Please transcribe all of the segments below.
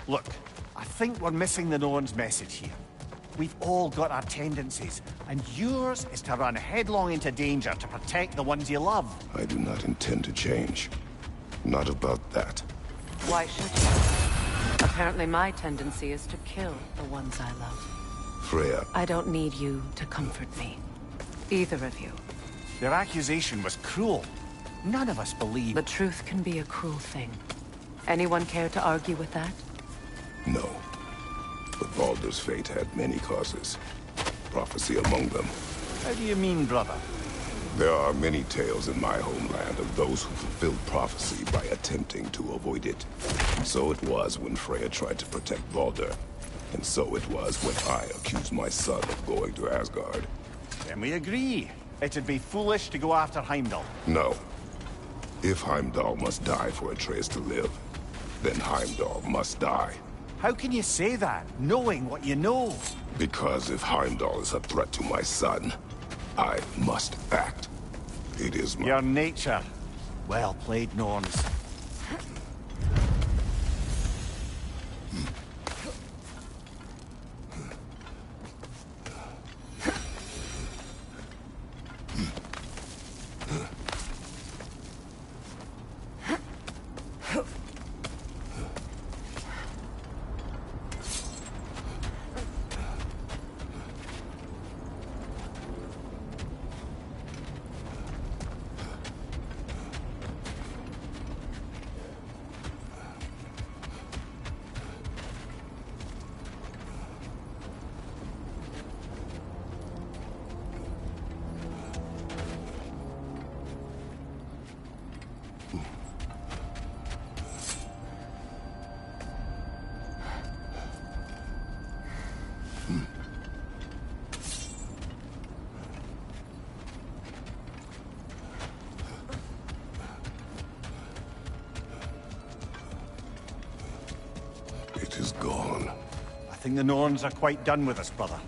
Look, I think we're missing the Norn's message here. We've all got our tendencies, and yours is to run headlong into danger to protect the ones you love. I do not intend to change. Not about that. Why should you? Apparently my tendency is to kill the ones I love. Freya. I don't need you to comfort me. Either of you. Their accusation was cruel. None of us believe... The truth can be a cruel thing. Anyone care to argue with that? No. But Baldur's fate had many causes. Prophecy among them. How do you mean, brother? There are many tales in my homeland of those who fulfilled prophecy by attempting to avoid it. So it was when Freya tried to protect Baldur. And so it was when I accused my son of going to Asgard. Then we agree. It'd be foolish to go after Heimdall. No. If Heimdall must die for Atreus to live, then Heimdall must die. How can you say that, knowing what you know? Because if Heimdall is a threat to my son, I must act. It is my... Your nature. Well played, Norns. It is gone. I think the Norns are quite done with us, brother.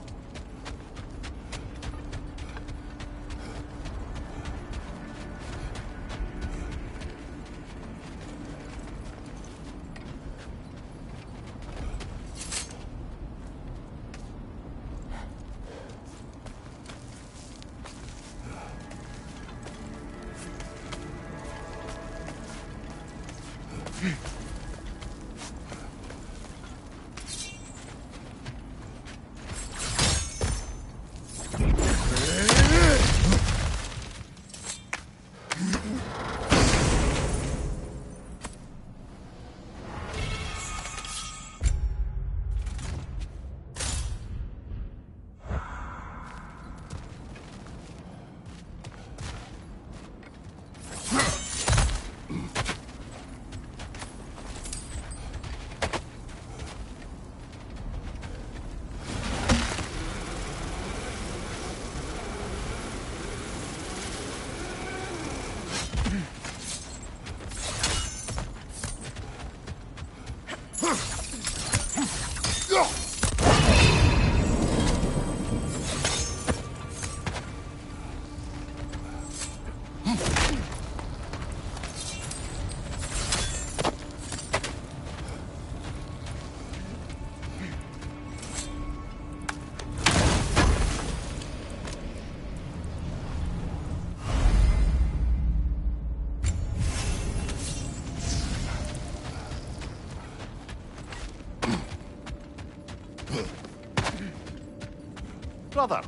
Brother,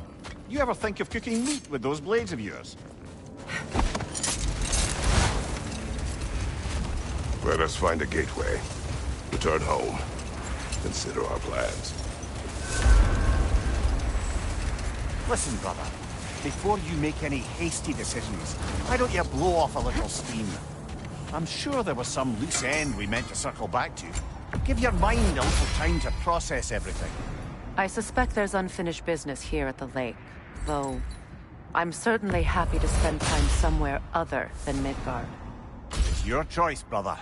you ever think of cooking meat with those blades of yours? Let us find a gateway. Return home. Consider our plans. Listen, brother. Before you make any hasty decisions, why don't you blow off a little steam? I'm sure there was some loose end we meant to circle back to. Give your mind a little time to process everything. I suspect there's unfinished business here at the lake, though I'm certainly happy to spend time somewhere other than Midgard. It's your choice, brother.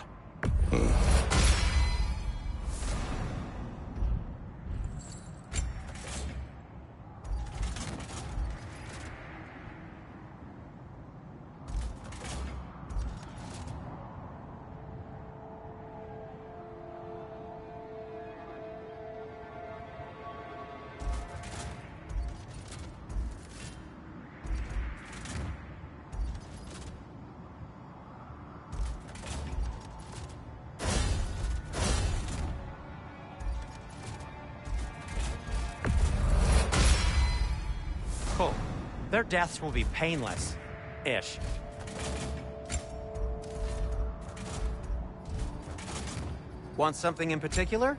Their deaths will be painless. Ish. Want something in particular?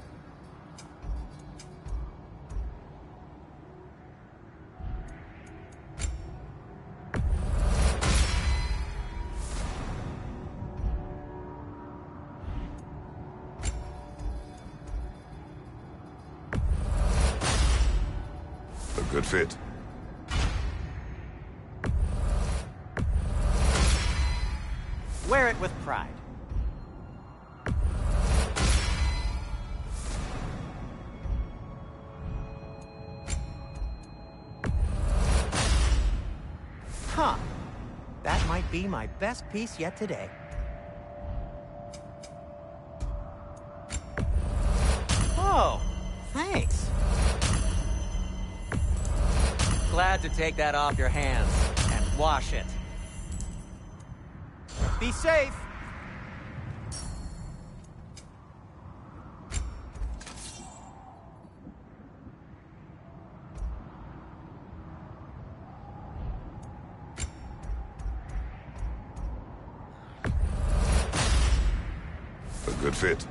A good fit. Wear it with pride. Huh. That might be my best piece yet today. Oh, thanks. Glad to take that off your hands and wash it. Be safe. A good fit.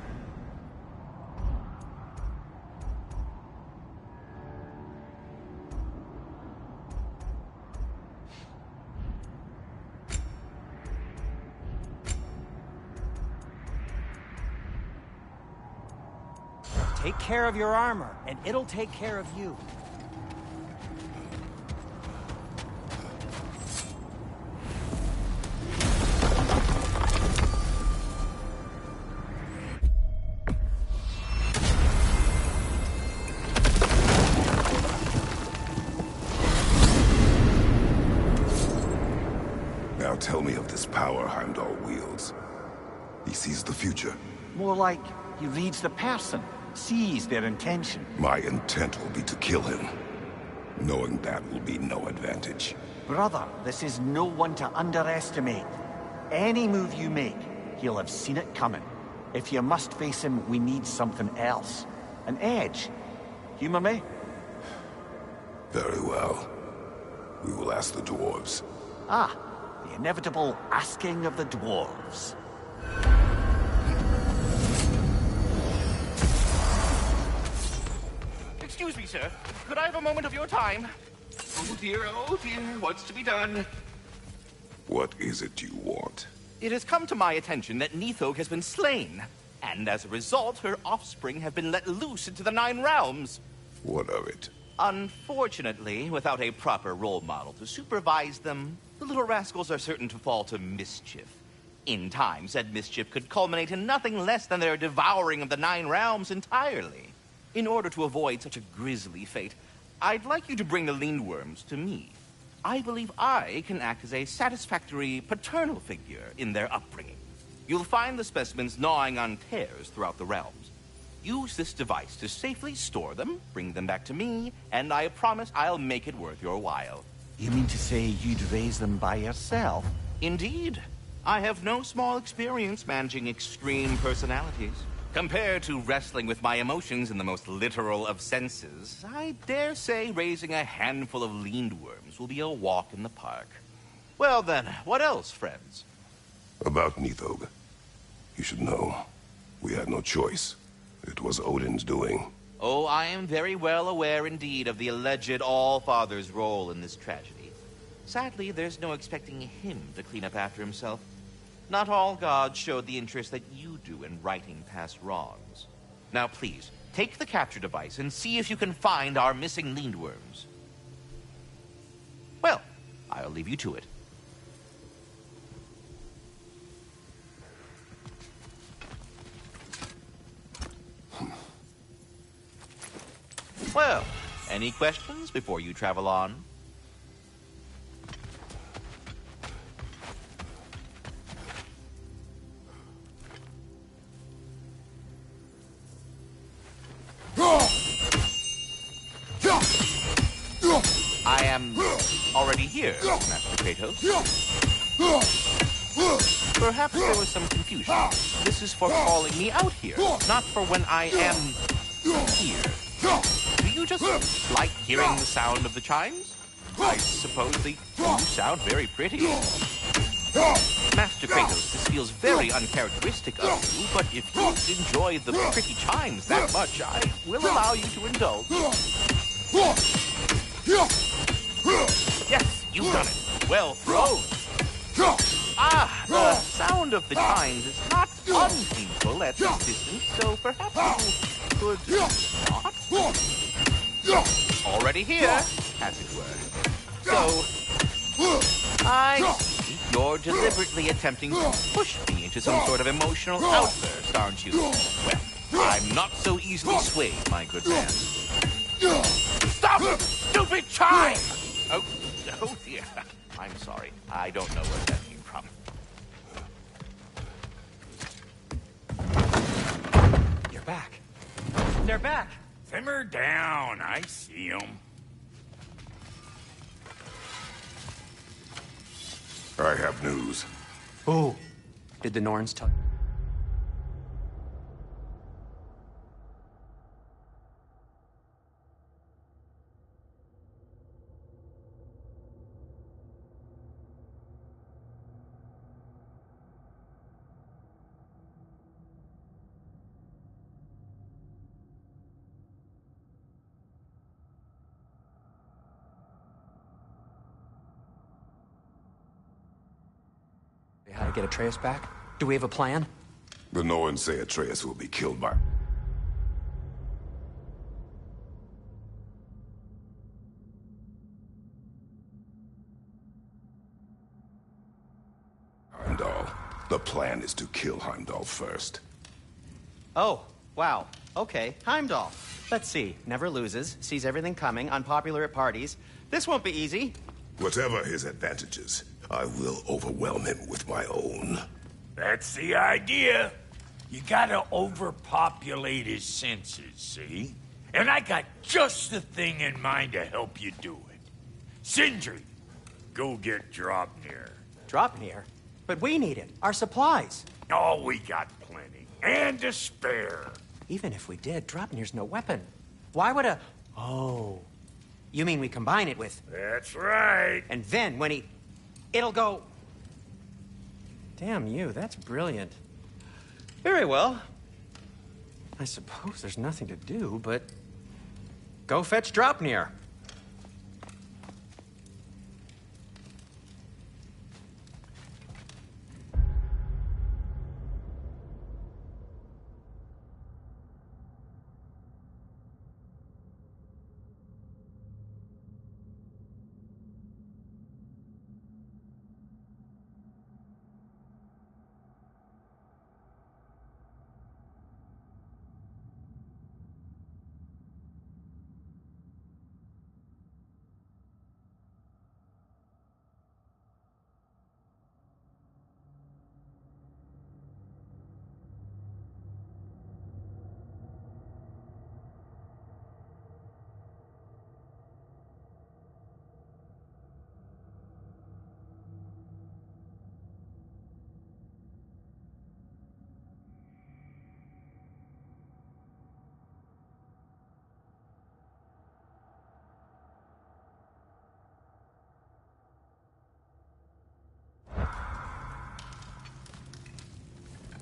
Take care of your armor, and it'll take care of you. Now tell me of this power Heimdall wields. He sees the future. More like he reads the person, sees their intention. My intent will be to kill him. Knowing that will be no advantage. Brother, this is no one to underestimate. Any move you make, he'll have seen it coming. If you must face him, we need something else. An edge. Humor me? Very well. We will ask the dwarves. Ah, the inevitable asking of the dwarves. Excuse me, sir. Could I have a moment of your time? Oh dear, what's to be done? What is it you want? It has come to my attention that Nithog has been slain, and as a result, her offspring have been let loose into the Nine Realms. What of it? Unfortunately, without a proper role model to supervise them, the little rascals are certain to fall to mischief. In time, said mischief could culminate in nothing less than their devouring of the Nine Realms entirely. In order to avoid such a grisly fate, I'd like you to bring the Lindworms to me. I believe I can act as a satisfactory paternal figure in their upbringing. You'll find the specimens gnawing on tears throughout the realms. Use this device to safely store them, bring them back to me, and I promise I'll make it worth your while. You mean to say you'd raise them by yourself? Indeed. I have no small experience managing extreme personalities. Compared to wrestling with my emotions in the most literal of senses, I dare say raising a handful of Lindworms will be a walk in the park. Well then, what else, friends? About Nithog. You should know. We had no choice. It was Odin's doing. Oh, I am very well aware indeed of the alleged All-Father's role in this tragedy. Sadly, there's no expecting him to clean up after himself. Not all gods showed the interest that you do in righting past wrongs. Now please, take the capture device and see if you can find our missing Lindworms. Well, I'll leave you to it. Well, any questions before you travel on? I am already here, Master Kratos. Perhaps there was some confusion. This is for calling me out here, not for when I am here. Do you just like hearing the sound of the chimes? I suppose they do sound very pretty. Master Kratos, this feels very uncharacteristic of you, but if you enjoy the pretty chimes that much, I will allow you to indulge. Yes, you've done it. Well thrown. Ah, the sound of the chimes is not unpainful at this distance, so perhaps you could not? Already here, as it were. So, I see you're deliberately attempting to push me into some sort of emotional outburst, aren't you? Well, I'm not so easily swayed, my good man. Stop it, stupid chime! Oh dear. I'm sorry. I don't know where that came from. You're back. They're back. Simmer down. I see them. I have news. Oh, did the Norns tell? How to get Atreus back? Do we have a plan? The Norns say Atreus will be killed by... Heimdall. The plan is to kill Heimdall first. Oh, wow. Okay, Heimdall. Let's see. Never loses, sees everything coming, unpopular at parties. This won't be easy. Whatever his advantages, I will overwhelm him with my own. That's the idea. You gotta overpopulate his senses, see? And I got just the thing in mind to help you do it. Sindri, go get Draupnir. Draupnir? But we need it. Our supplies. Oh, we got plenty. And to spare. Even if we did, Draupnir's no weapon. Why would a... Oh. You mean we combine it with... That's right. And then when he... It'll go... Damn you, that's brilliant. Very well. I suppose there's nothing to do, but... Go fetch Draupnir.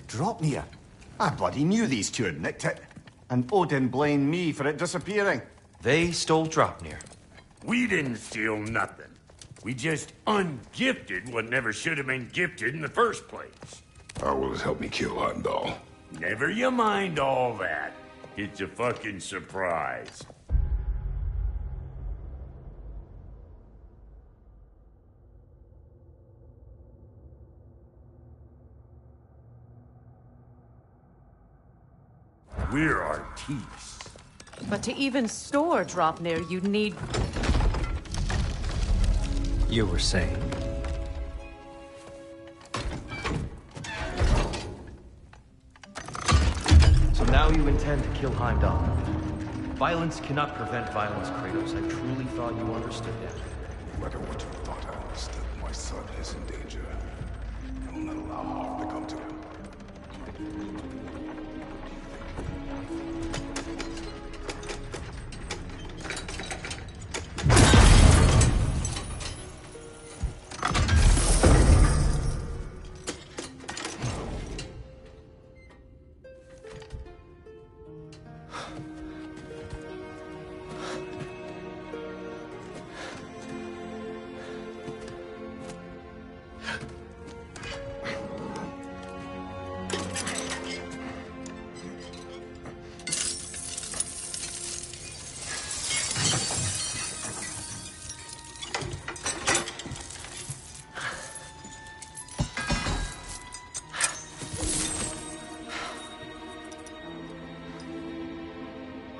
Draupnir. I bloody knew these two had nicked it. And Odin blamed me for it disappearing. They stole Draupnir. We didn't steal nothing. We just ungifted what never should have been gifted in the first place. How will it help me kill Heimdall? Never you mind all that. It's a fucking surprise. We're artistes. But to even store Draupnir, you'd need... You were saying? So now you intend to kill Heimdall. Violence cannot prevent violence, Kratos. I truly thought you understood that. No matter what you thought I understood, my son is in danger. I will not allow harm to come to him.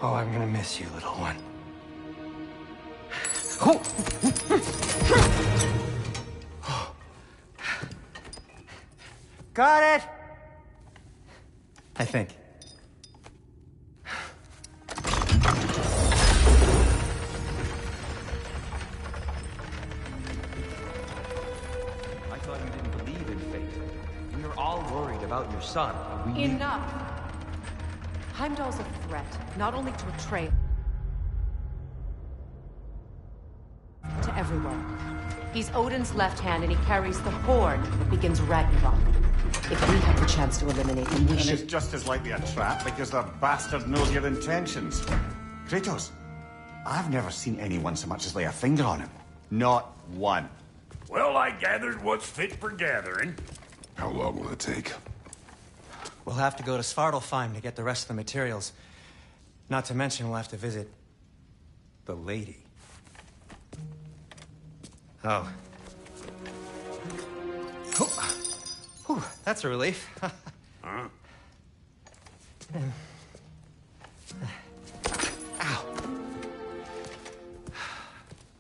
Oh, I'm gonna miss you, little one. Oh. Got it! I think. I thought you didn't believe in fate. We were all worried about your son. And we Enough! Heimdall's a threat, not only to Atreus, to everyone. He's Odin's left hand, and he carries the horn that begins Ragnarok. If we have the chance to eliminate him, we And should... it's just as likely a trap because the bastard knows your intentions. Kratos, I've never seen anyone so much as lay a finger on him. Not one. Well, I gathered what's fit for gathering. How long will it take? We'll have to go to Svartalfheim to get the rest of the materials. Not to mention we'll have to visit... the lady. Oh. Whew, that's a relief. Huh? Ow.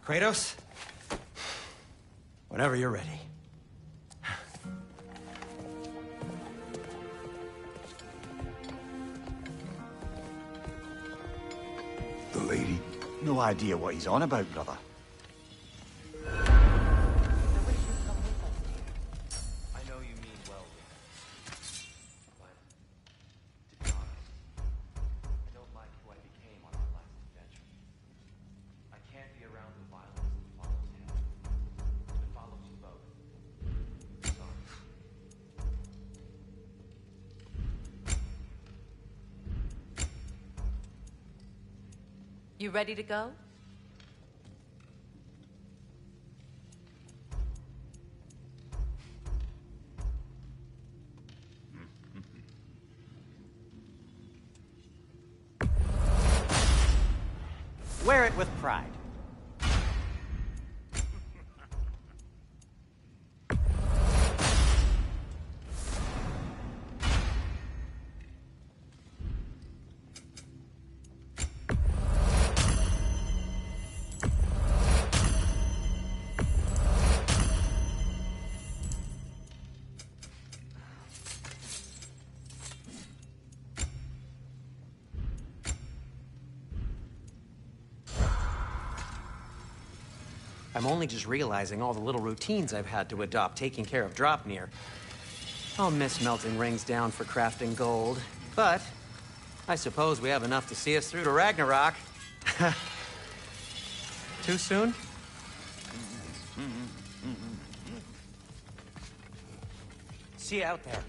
Kratos? Whenever you're ready. The lady? No idea what he's on about, brother. I know you mean well, but to be honest, I don't like who I became on our last adventure. I can't be around the violence that follows him. It follows you both. Sorry. You ready to go? Wear it with pride. I'm only just realizing all the little routines I've had to adopt taking care of Draupnir. I'll miss melting rings down for crafting gold, but I suppose we have enough to see us through to Ragnarok. Too soon? See you out there.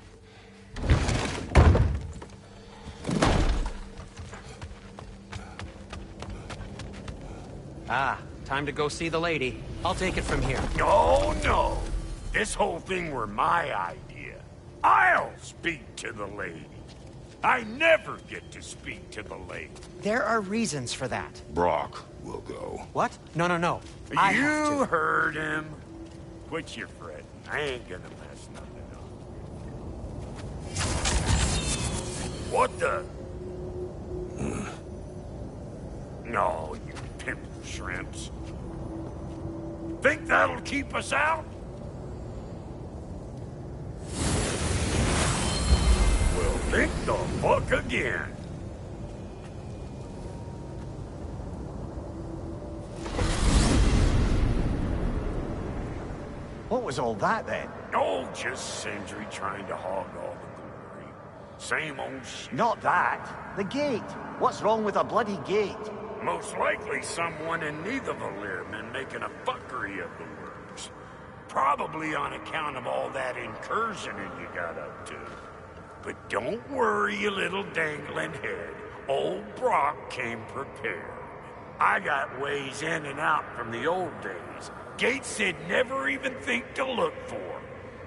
Ah, time to go see the lady. I'll take it from here. No, no. This whole thing were my idea. I'll speak to the lady. I never get to speak to the lady. There are reasons for that. Brock will go. What? No, no, no. I have You to. heard him. Quit your fretting. I ain't gonna mess nothing up. What the? No, you pimple shrimps. Think that'll keep us out? Well, think the fuck again. What was all that then? Oh, just Sindri trying to hog all the glory. Same old shit. Not that. The gate. What's wrong with a bloody gate? Most likely someone in Nidavellir been making a fuckery of the works. Probably on account of all that incursioning you got up to. But don't worry, you little dangling head. Old Brock came prepared. I got ways in and out from the old days. Gates they'd never even think to look for,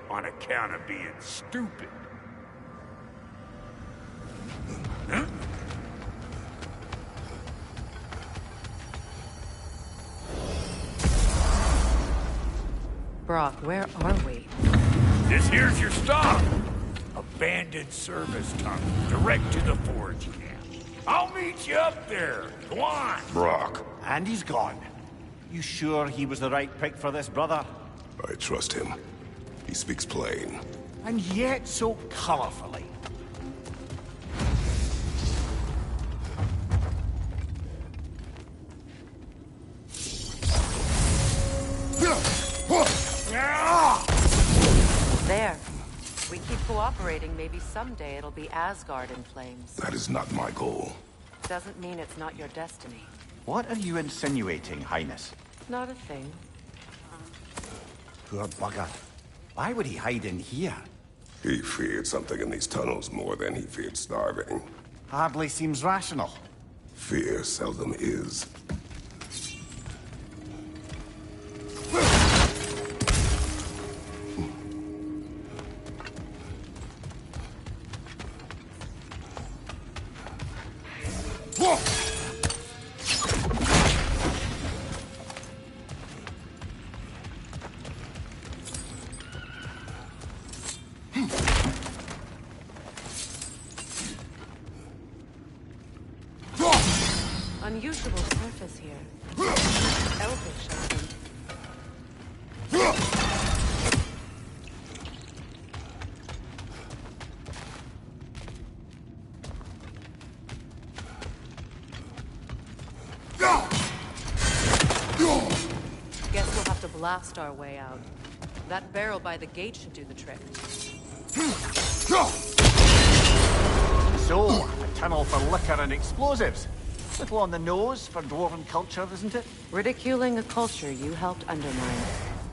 on account of being stupid. Huh? Brock, where are we? This here's your stop. Abandoned service tunnel, direct to the forge camp. I'll meet you up there. Go on. Brock, And he's gone. You sure he was the right pick for this, brother? I trust him. He speaks plain. And yet so colorfully. There. We keep cooperating, maybe someday it'll be Asgard in flames. That is not my goal. Doesn't mean it's not your destiny. What are you insinuating, Highness? Not a thing. Poor bugger. Why would he hide in here? He feared something in these tunnels more than he feared starving. Hardly seems rational. Fear seldom is. Unusual surface here. Elvish, I think. Guess we'll have to blast our way out. That barrel by the gate should do the trick. So, a tunnel for liquor and explosives. Little on the nose for dwarven culture, isn't it? Ridiculing a culture you helped undermine.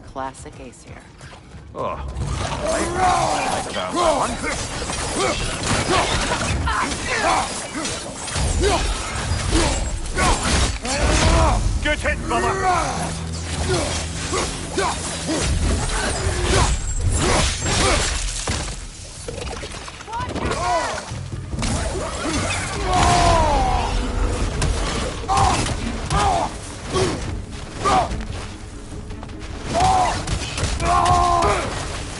Classic Aesir. Oh. Like that one. Good hit, brother!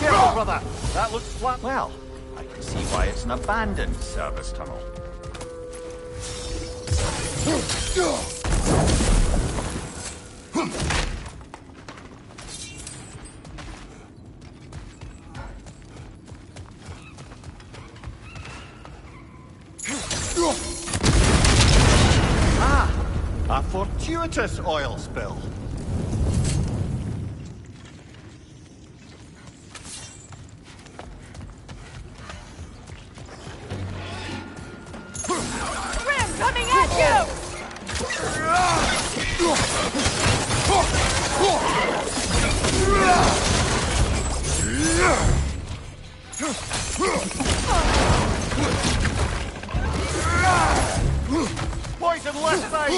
Careful, brother! That looks flat. Well, I can see why it's an abandoned service tunnel. A fortuitous oil spill. Rim coming at you! Poison left side!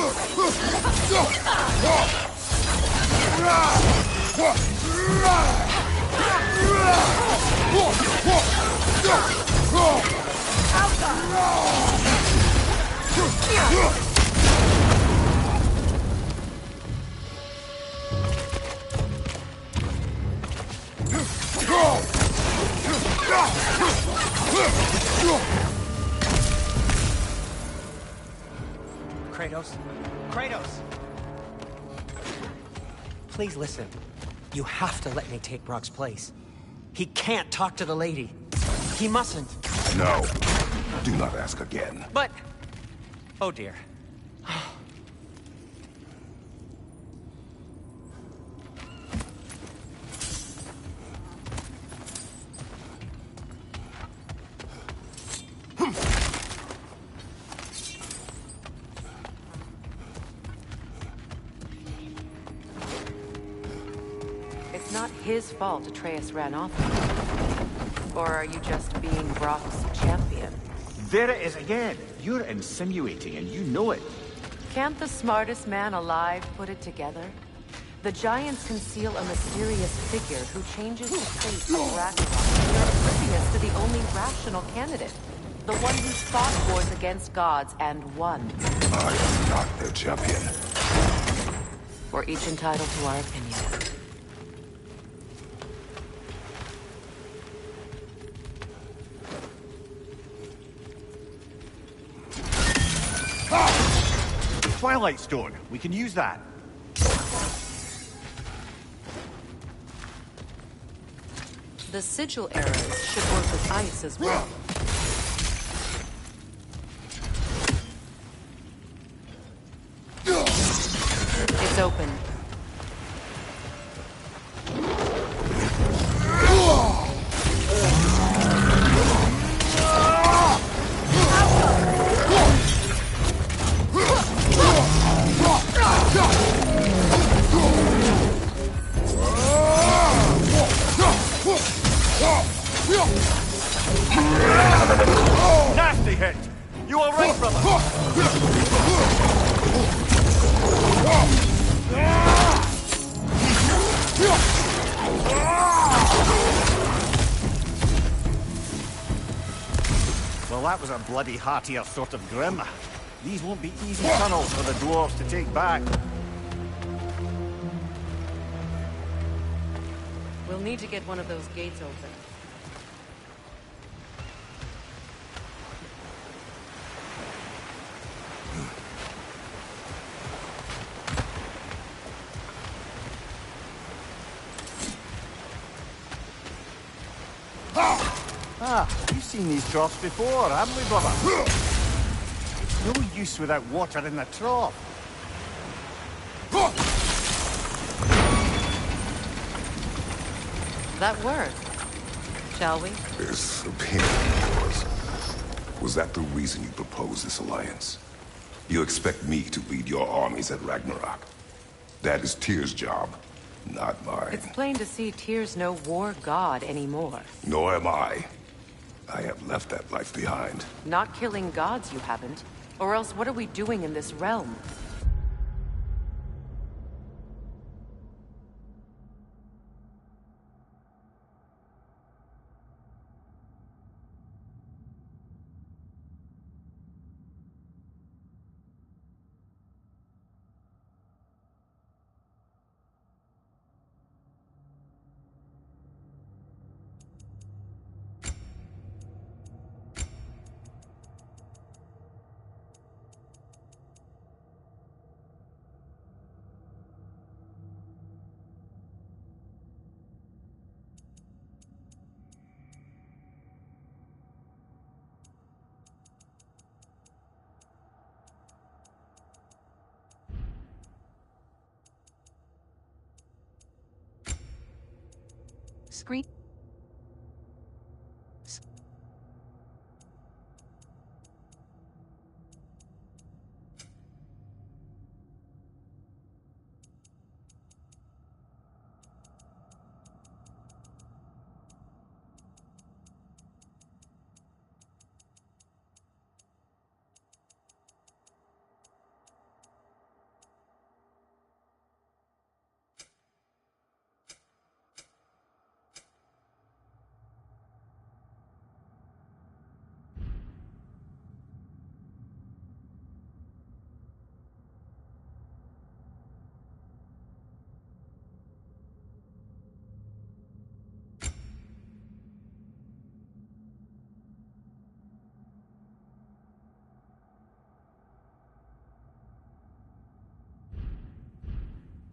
Kratos? Kratos! Please listen. You have to let me take Brock's place. He can't talk to the lady. He mustn't. No. Do not ask again. But... Oh dear. It's not his fault Atreus ran off. Or are you just being Brock's champion? There it is again. You're insinuating and you know it. Can't the smartest man alive put it together? The Giants conceal a mysterious figure who changes the fate of Ragnarok. You're oblivious to the only rational candidate. The one who's fought wars against gods and won. I am not their champion. We're each entitled to our opinion. Twilight Stone. We can use that. The sigil arrows should work with ice as well. It's open. Nasty hit! You all right, brother? Well, that was a bloody heartier sort of grim. These won't be easy tunnels for the dwarves to take back. We'll need to get one of those gates open. Ah, we've seen these troughs before, haven't we, brother? It's no use without water in the trough. That work, shall we? This opinion of yours, was that the reason you proposed this alliance? You expect me to lead your armies at Ragnarok? That is Tyr's job, not mine. It's plain to see Tyr's no war god anymore. Nor am I. I have left that life behind. Not killing gods, you haven't. Or else what are we doing in this realm? Screen.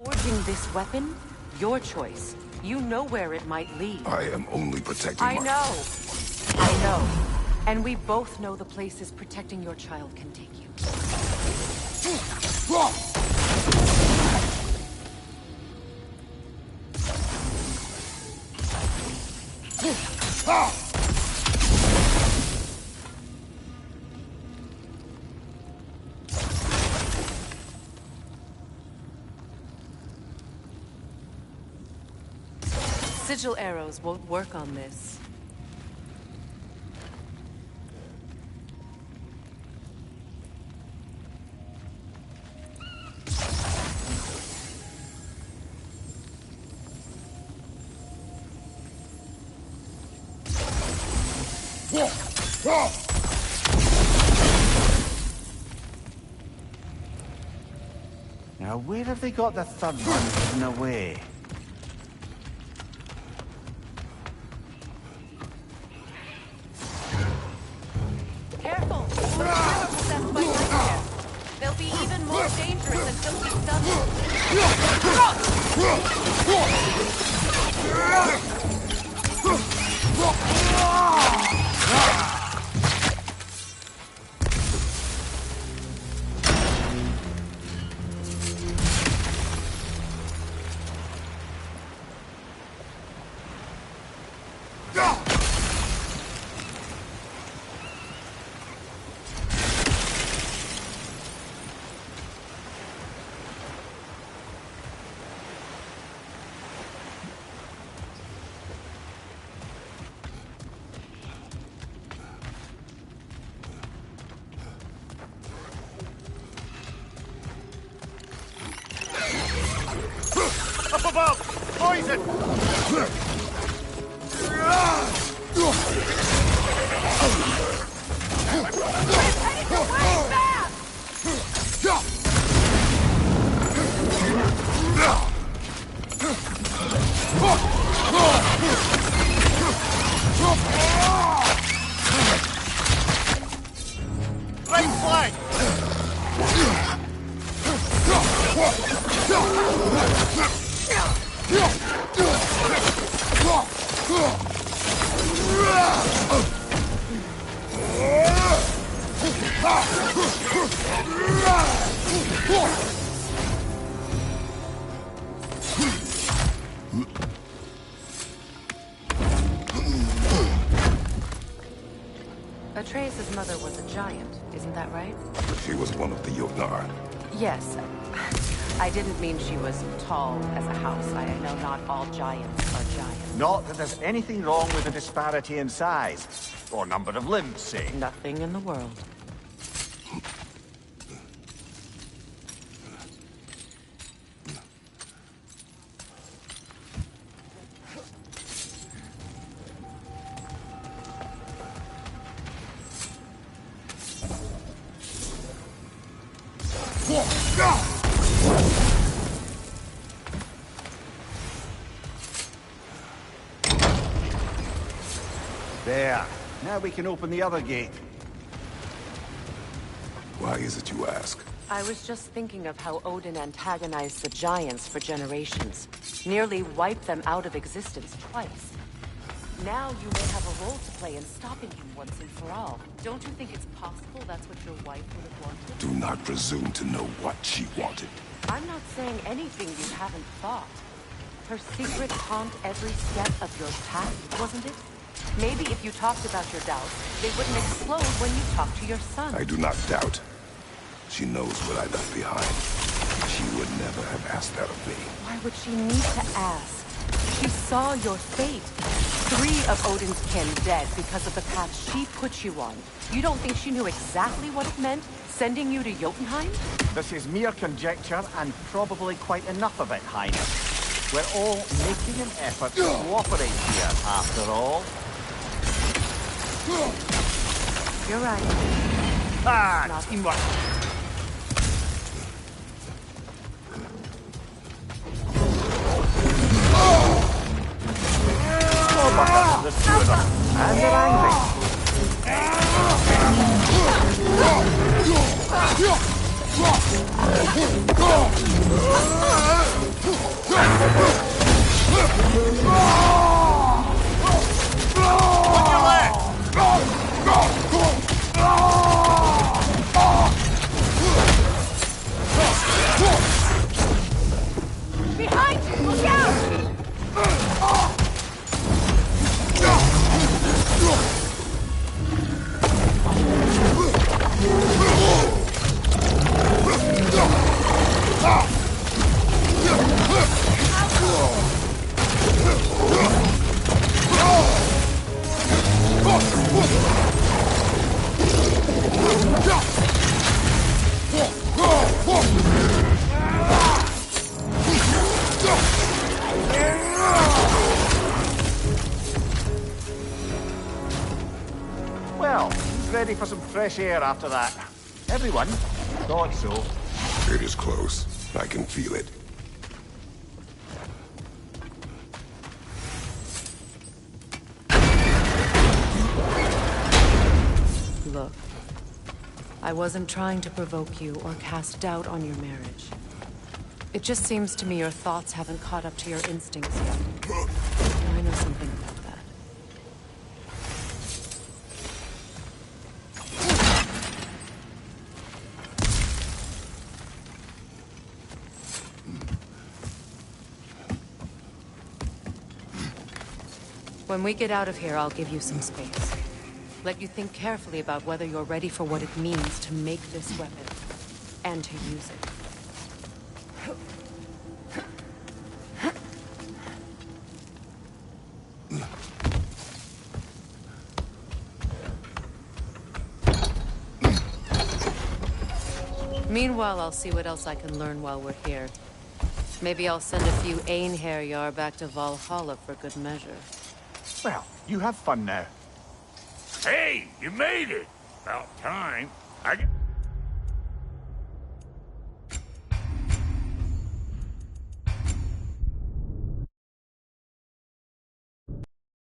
Forging this weapon? Your choice. You know where it might lead. I am only protecting I my... know. And we both know the places protecting your child can take you. Sigil arrows won't work on this. Now, where have they got the third one hidden away? Careful! Possessed by nightmare. They'll be even more dangerous. Right flank! Atreus' mother was a giant, isn't that right? She was one of the Jotnar. Yes. I didn't mean she was tall as a house. I know not all giants are giants. Not that there's anything wrong with the disparity in size, or number of limbs, say. Nothing in the world. There. Now we can open the other gate. Why is it you ask? I was just thinking of how Odin antagonized the giants for generations. Nearly wiped them out of existence twice. Now you may have a role to play in stopping him once and for all. Don't you think it's possible that's what your wife would have wanted? Do not presume to know what she wanted. I'm not saying anything you haven't thought. Her secrets haunt every step of your path, wasn't it? Maybe if you talked about your doubts, they wouldn't explode when you talk to your son. I do not doubt. She knows what I left behind. She would never have asked that of me. Why would she need to ask? She saw your fate. 3 of Odin's kin dead because of the path she put you on. You don't think she knew exactly what it meant, sending you to Jotunheim? This is mere conjecture, and probably quite enough of it, Highness. We're all making an effort to cooperate here, after all. You're right. Ah, teamwork. Oh, but there's 2 of them, and they're angry. On your left! Behind you! Look out! Well, who's ready for some fresh air after that? Everyone? Thought so. It is close. I can feel it. Look, I wasn't trying to provoke you or cast doubt on your marriage. It just seems to me your thoughts haven't caught up to your instincts yet. I know something about that. When we get out of here, I'll give you some space. Let you think carefully about whether you're ready for what it means to make this weapon, and to use it. Meanwhile, I'll see what else I can learn while we're here. Maybe I'll send a few Einherjar back to Valhalla for good measure. Well, you have fun now. Hey, you made it! About time. I...